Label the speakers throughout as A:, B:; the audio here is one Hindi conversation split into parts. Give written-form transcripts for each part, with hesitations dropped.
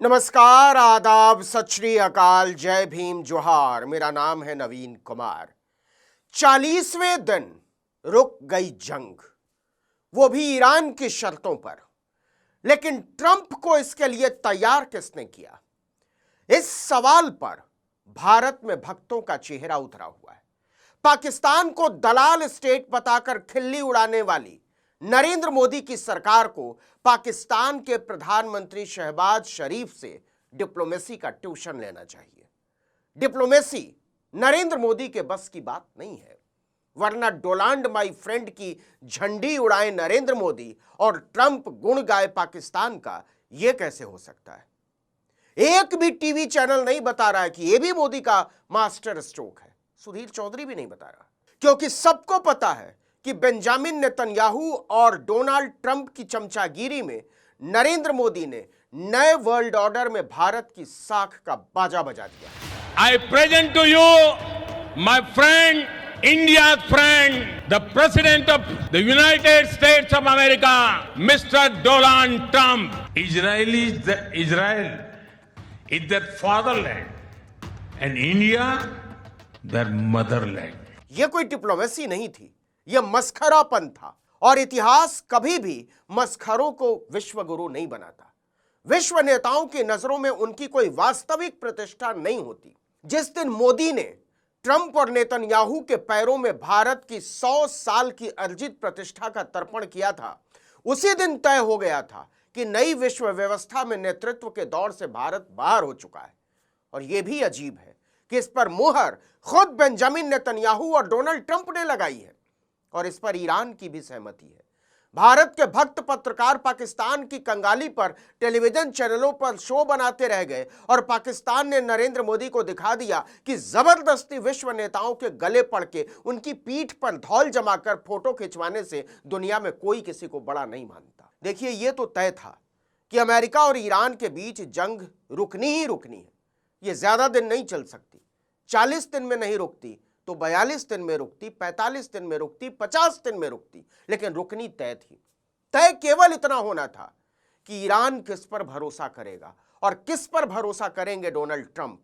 A: नमस्कार, आदाब, सत श्री अकाल, जय भीम, जोहार। मेरा नाम है नवीन कुमार। 40वें दिन रुक गई जंग, वो भी ईरान की शर्तों पर। लेकिन ट्रंप को इसके लिए तैयार किसने किया? इस सवाल पर भारत में भक्तों का चेहरा उतरा हुआ है। पाकिस्तान को दलाल स्टेट बताकर खिल्ली उड़ाने वाली नरेंद्र मोदी की सरकार को पाकिस्तान के प्रधानमंत्री शहबाज शरीफ से डिप्लोमेसी का ट्यूशन लेना चाहिए। डिप्लोमेसी नरेंद्र मोदी के बस की बात नहीं है, वरना डोनाल्ड माई फ्रेंड की झंडी उड़ाए नरेंद्र मोदी और ट्रंप गुण गाए पाकिस्तान का। यह कैसे हो सकता है? एक भी टीवी चैनल नहीं बता रहा है कि यह भी मोदी का मास्टर स्ट्रोक है। सुधीर चौधरी भी नहीं बता रहा, क्योंकि सबको पता है कि बेंजामिन नेतन्याहू और डोनाल्ड ट्रंप की चमचागिरी में नरेंद्र मोदी ने नए वर्ल्ड ऑर्डर में भारत की साख का बाजा बजा दिया।
B: I present to you my friend, India friend, the president of the United States of America, mister Donald Trump. Israel is their fatherland and India their motherland।
A: यह कोई डिप्लोमेसी नहीं थी, यह मस्खरापन था। और इतिहास कभी भी मस्खरों को विश्व गुरु नहीं बनाता। विश्व नेताओं की नजरों में उनकी कोई वास्तविक प्रतिष्ठा नहीं होती। जिस दिन मोदी ने ट्रंप और नेतन्याहू के पैरों में भारत की 100 साल की अर्जित प्रतिष्ठा का तर्पण किया था, उसी दिन तय हो गया था कि नई विश्व व्यवस्था में नेतृत्व के दौर से भारत बाहर हो चुका है। और यह भी अजीब है कि इस पर मुहर खुद बेंजामिन नेतन्याहू और डोनाल्ड ट्रंप ने लगाई है, और इस पर ईरान की भी सहमति है। भारत के भक्त पत्रकार पाकिस्तान की कंगाली पर टेलीविजन चैनलों पर शो बनाते रह गए, और पाकिस्तान ने नरेंद्र मोदी को दिखा दिया कि जबरदस्ती विश्व नेताओं के गले पड़ के उनकी पीठ पर धौल जमाकर फोटो खिंचवाने से दुनिया में कोई किसी को बड़ा नहीं मानता। देखिए, यह तो तय था कि अमेरिका और ईरान के बीच जंग रुकनी ही रुकनी है। यह ज्यादा दिन नहीं चल सकती। 40 दिन में नहीं रुकती तो 42 दिन में रुकती, 45 दिन में रुकती, 50 दिन में रुकती, लेकिन रुकनी तय थी। तय केवल इतना होना था कि ईरान किस पर भरोसा करेगा और किस पर भरोसा करेंगे डोनाल्ड ट्रंप।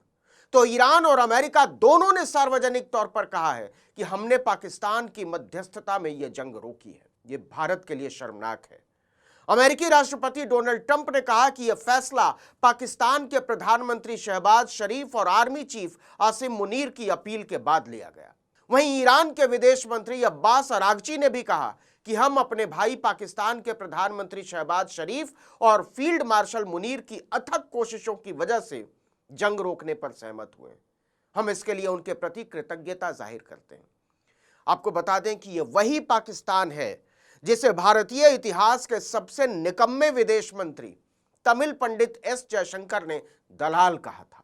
A: तो ईरान और अमेरिका दोनों ने सार्वजनिक तौर पर कहा है कि हमने पाकिस्तान की मध्यस्थता में यह जंग रोकी है। यह भारत के लिए शर्मनाक है। अमेरिकी राष्ट्रपति डोनाल्ड ट्रंप ने कहा कि यह फैसला पाकिस्तान के प्रधानमंत्री शहबाज शरीफ और आर्मी चीफ आसिम मुनीर की अपील के बाद लिया गया। वहीं ईरान के विदेश मंत्री अब्बास अरागची ने भी कहा कि हम अपने भाई पाकिस्तान के प्रधानमंत्री शहबाज शरीफ और फील्ड मार्शल मुनीर की अथक कोशिशों की वजह से जंग रोकने पर सहमत हुए। हम इसके लिए उनके प्रति कृतज्ञता जाहिर करते हैं। आपको बता दें कि यह वही पाकिस्तान है जिसे भारतीय इतिहास के सबसे निकम्मे विदेश मंत्री तमिल पंडित एस जयशंकर ने दलाल कहा था।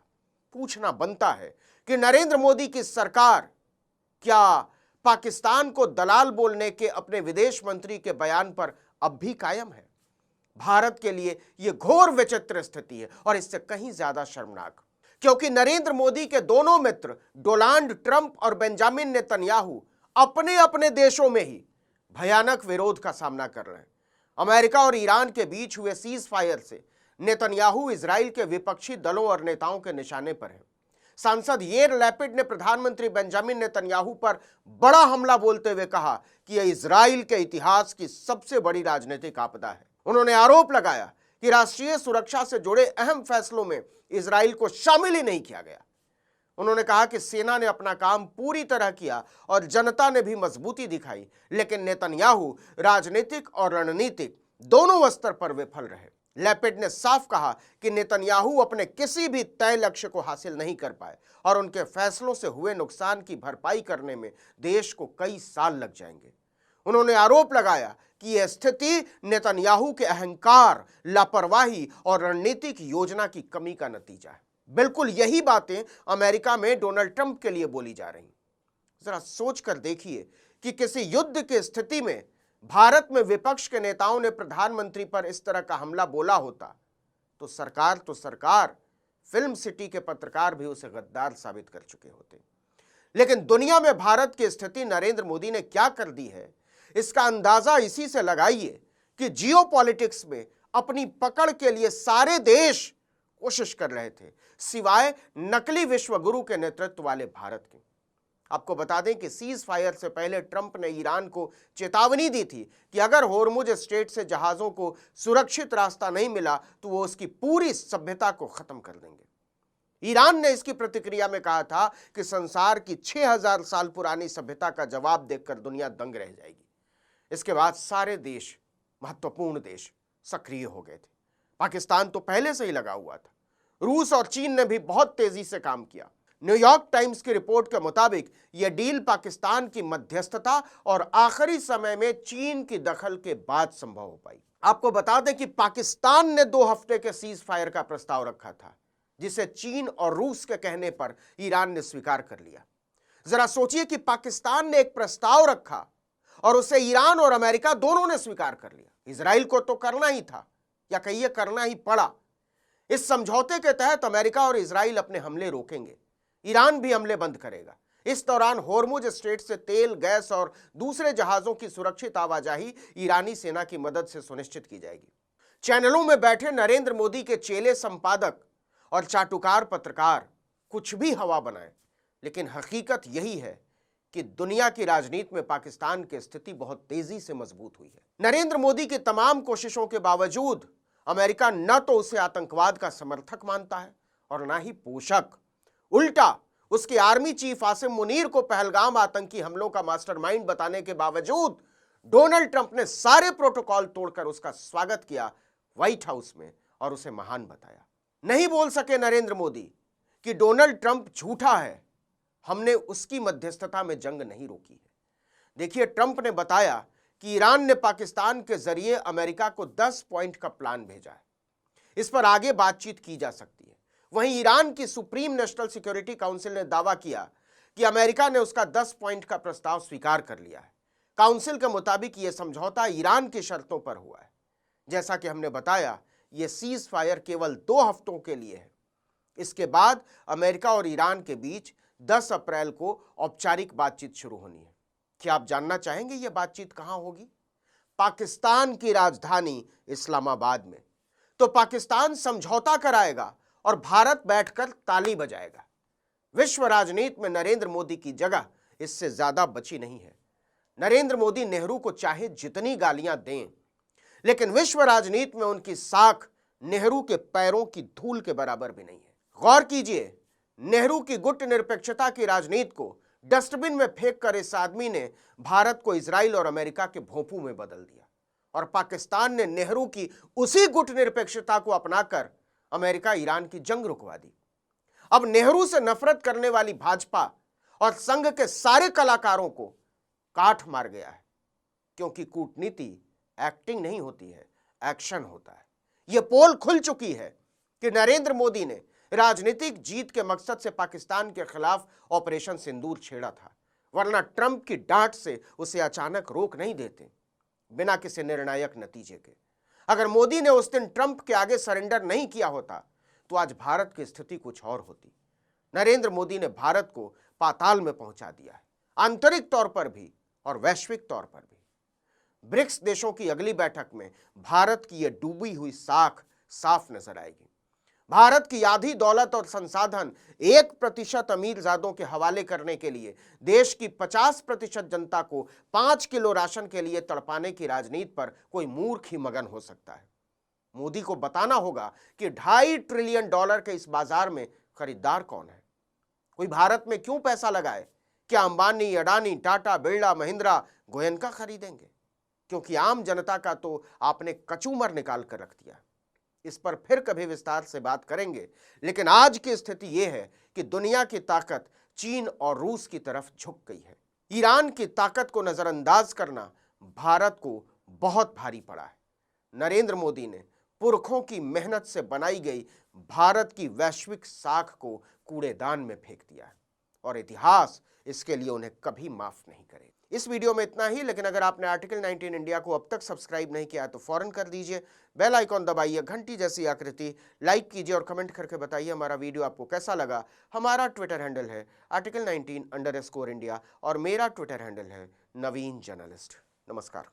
A: पूछना बनता है कि नरेंद्र मोदी की सरकार क्या पाकिस्तान को दलाल बोलने के अपने विदेश मंत्री के बयान पर अब भी कायम है? भारत के लिए यह घोर विचित्र स्थिति है, और इससे कहीं ज्यादा शर्मनाक, क्योंकि नरेंद्र मोदी के दोनों मित्र डोनाल्ड ट्रंप और बेंजामिन नेतन्याहू अपने अपने देशों में ही भयानक विरोध का सामना कर रहे हैं। अमेरिका और ईरान के बीच हुए सीज फायर से नेतन्याहू इजराइल के विपक्षी दलों और नेताओं के निशाने पर है। सांसद येर लैपिड ने प्रधानमंत्री बेंजामिन नेतन्याहू पर बड़ा हमला बोलते हुए कहा कि यह इजराइल के इतिहास की सबसे बड़ी राजनीतिक आपदा है। उन्होंने आरोप लगाया कि राष्ट्रीय सुरक्षा से जुड़े अहम फैसलों में इजराइल को शामिल ही नहीं किया गया। उन्होंने कहा कि सेना ने अपना काम पूरी तरह किया और जनता ने भी मजबूती दिखाई, लेकिन नेतन्याहू राजनीतिक और रणनीतिक दोनों स्तर पर विफल रहे। लैपिड ने साफ कहा कि नेतन्याहू अपने किसी भी तय लक्ष्य को हासिल नहीं कर पाए और उनके फैसलों से हुए नुकसान की भरपाई करने में देश को कई साल लग जाएंगे। उन्होंने आरोप लगाया कि यह स्थिति नेतन्याहू के अहंकार, लापरवाही और रणनीतिक योजना की कमी का नतीजा है। बिल्कुल यही बातें अमेरिका में डोनाल्ड ट्रंप के लिए बोली जा रही। जरा सोच कर देखिए कि किसी युद्ध की स्थिति में भारत में विपक्ष के नेताओं ने प्रधानमंत्री पर इस तरह का हमला बोला होता तो सरकार, फिल्म सिटी के पत्रकार भी उसे गद्दार साबित कर चुके होते। लेकिन दुनिया में भारत की स्थिति नरेंद्र मोदी ने क्या कर दी है, इसका अंदाजा इसी से लगाइए कि जियोपॉलिटिक्स में अपनी पकड़ के लिए सारे देश कोशिश कर रहे थे सिवाय नकली विश्व गुरु के नेतृत्व वाले भारत के। आपको बता दें कि सीज फायर से पहले ट्रंप ने ईरान को चेतावनी दी थी कि अगर होर्मुज स्ट्रेट से जहाजों को सुरक्षित रास्ता नहीं मिला तो वो उसकी पूरी सभ्यता को खत्म कर देंगे। ईरान ने इसकी प्रतिक्रिया में कहा था कि संसार की 6000 साल पुरानी सभ्यता का जवाब देखकर दुनिया दंग रह जाएगी। इसके बाद सारे देश, महत्वपूर्ण देश सक्रिय हो गए थे। पाकिस्तान तो पहले से ही लगा हुआ था। रूस और चीन ने भी बहुत तेजी से काम किया। न्यूयॉर्क टाइम्स की रिपोर्ट के मुताबिक यह डील पाकिस्तान की मध्यस्थता और आखिरी समय में चीन की दखल के बाद संभव हो पाई। आपको बता दें कि पाकिस्तान ने 2 हफ्ते के सीज फायर का प्रस्ताव रखा था, जिसे चीन और रूस के कहने पर ईरान ने स्वीकार कर लिया। जरा सोचिए कि पाकिस्तान ने एक प्रस्ताव रखा और उसे ईरान और अमेरिका दोनों ने स्वीकार कर लिया। इजराइल को तो करना ही था, या कहिए करना ही पड़ा। इस समझौते के तहत अमेरिका और इजराइल अपने हमले रोकेंगे, ईरान भी हमले बंद करेगा। इस दौरान होर्मुज स्ट्रेट से तेल, गैस और दूसरे जहाजों की सुरक्षित आवाजाही ईरानी सेना की मदद से सुनिश्चित की जाएगी। चैनलों में बैठे नरेंद्र मोदी के चेले संपादक और चाटुकार पत्रकार कुछ भी हवा बनाएं, लेकिन हकीकत यही है कि दुनिया की राजनीति में पाकिस्तान की स्थिति बहुत तेजी से मजबूत हुई है। नरेंद्र मोदी की तमाम कोशिशों के बावजूद अमेरिका न तो उसे आतंकवाद का समर्थक मानता है और न ही पोषक। उल्टा उसके आर्मी चीफ आसिम मुनीर को पहलगाम आतंकी हमलों का मास्टरमाइंड बताने के बावजूद डोनाल्ड ट्रंप ने सारे प्रोटोकॉल तोड़कर उसका स्वागत किया व्हाइट हाउस में और उसे महान बताया। नहीं बोल सके नरेंद्र मोदी कि डोनाल्ड ट्रंप झूठा है, हमने उसकी मध्यस्थता में जंग नहीं रोकी है। देखिए, ट्रंप ने बताया कि ईरान ने पाकिस्तान के जरिए अमेरिका को 10 पॉइंट का प्लान भेजा है, इस पर आगे बातचीत की जा सकती है। वहीं ईरान की सुप्रीम नेशनल सिक्योरिटी काउंसिल ने दावा किया कि अमेरिका ने उसका 10 पॉइंट का प्रस्ताव स्वीकार कर लिया है। काउंसिल के मुताबिक यह समझौता ईरान की शर्तों पर हुआ है। जैसा कि हमने बताया, यह सीज फायर केवल 2 हफ्तों के लिए है। इसके बाद अमेरिका और ईरान के बीच 10 अप्रैल को औपचारिक बातचीत शुरू होनी है। क्या आप जानना चाहेंगे यह बातचीत कहां होगी? पाकिस्तान की राजधानी इस्लामाबाद में। तो पाकिस्तान समझौता कराएगा और भारत बैठकर ताली बजाएगा। विश्व राजनीति में नरेंद्र मोदी की जगह इससे ज्यादा बची नहीं है। नरेंद्र मोदी नेहरू को चाहे जितनी गालियां दें, लेकिन विश्व राजनीति में उनकी साख नेहरू के पैरों की धूल के बराबर भी नहीं है। गौर कीजिए, नेहरू की गुट निरपेक्षता की राजनीति को डस्टबिन में फेंक कर इस आदमी ने भारत को इजराइल और अमेरिका के भोंपू में बदल दिया, और पाकिस्तान ने नेहरू की उसी गुट निरपेक्षता को अपनाकर अमेरिका ईरान की जंग रुकवा दी। अब नेहरू से नफरत करने वाली भाजपा और संघ के सारे कलाकारों को काठ मार गया है, क्योंकि कूटनीति एक्टिंग नहीं होती है, एक्शन होता है। यह पोल खुल चुकी है कि नरेंद्र मोदी ने राजनीतिक जीत के मकसद से पाकिस्तान के खिलाफ ऑपरेशन सिंदूर छेड़ा था, वरना ट्रंप की डांट से उसे अचानक रोक नहीं देते बिना किसी निर्णायक नतीजे के। अगर मोदी ने उस दिन ट्रंप के आगे सरेंडर नहीं किया होता तो आज भारत की स्थिति कुछ और होती। नरेंद्र मोदी ने भारत को पाताल में पहुंचा दिया है, आंतरिक तौर पर भी और वैश्विक तौर पर भी। ब्रिक्स देशों की अगली बैठक में भारत की यह डूबी हुई साख साफ नजर आएगी। भारत की आधी दौलत और संसाधन 1% अमीरजादों के हवाले करने के लिए देश की 50% जनता को 5 किलो राशन के लिए तड़पाने की राजनीति पर कोई मूर्ख ही मगन हो सकता है। मोदी को बताना होगा कि $2.5 ट्रिलियन के इस बाजार में खरीदार कौन है। कोई भारत में क्यों पैसा लगाए? क्या अंबानी, अडानी, टाटा, बिरला, महिंद्रा, गोयनका खरीदेंगे? क्योंकि आम जनता का तो आपने कचूमर निकाल कर रख दिया। इस पर फिर कभी विस्तार से बात करेंगे, लेकिन आज की स्थिति यह है कि दुनिया की ताकत चीन और रूस की तरफ झुक गई है। ईरान की ताकत को नजरअंदाज करना भारत को बहुत भारी पड़ा है। नरेंद्र मोदी ने पुरखों की मेहनत से बनाई गई भारत की वैश्विक साख को कूड़ेदान में फेंक दिया है, और इतिहास इसके लिए उन्हें कभी माफ नहीं करेगा। इस वीडियो में इतना ही, लेकिन अगर आपने आर्टिकल 19 इंडिया को अब तक सब्सक्राइब नहीं किया है तो फौरन कर दीजिए। बेल आइकॉन दबाइए, घंटी जैसी आकृति, लाइक कीजिए और कमेंट करके बताइए हमारा वीडियो आपको कैसा लगा। हमारा ट्विटर हैंडल है article19_India और मेरा ट्विटर हैंडल है नवीन जर्नलिस्ट। नमस्कार।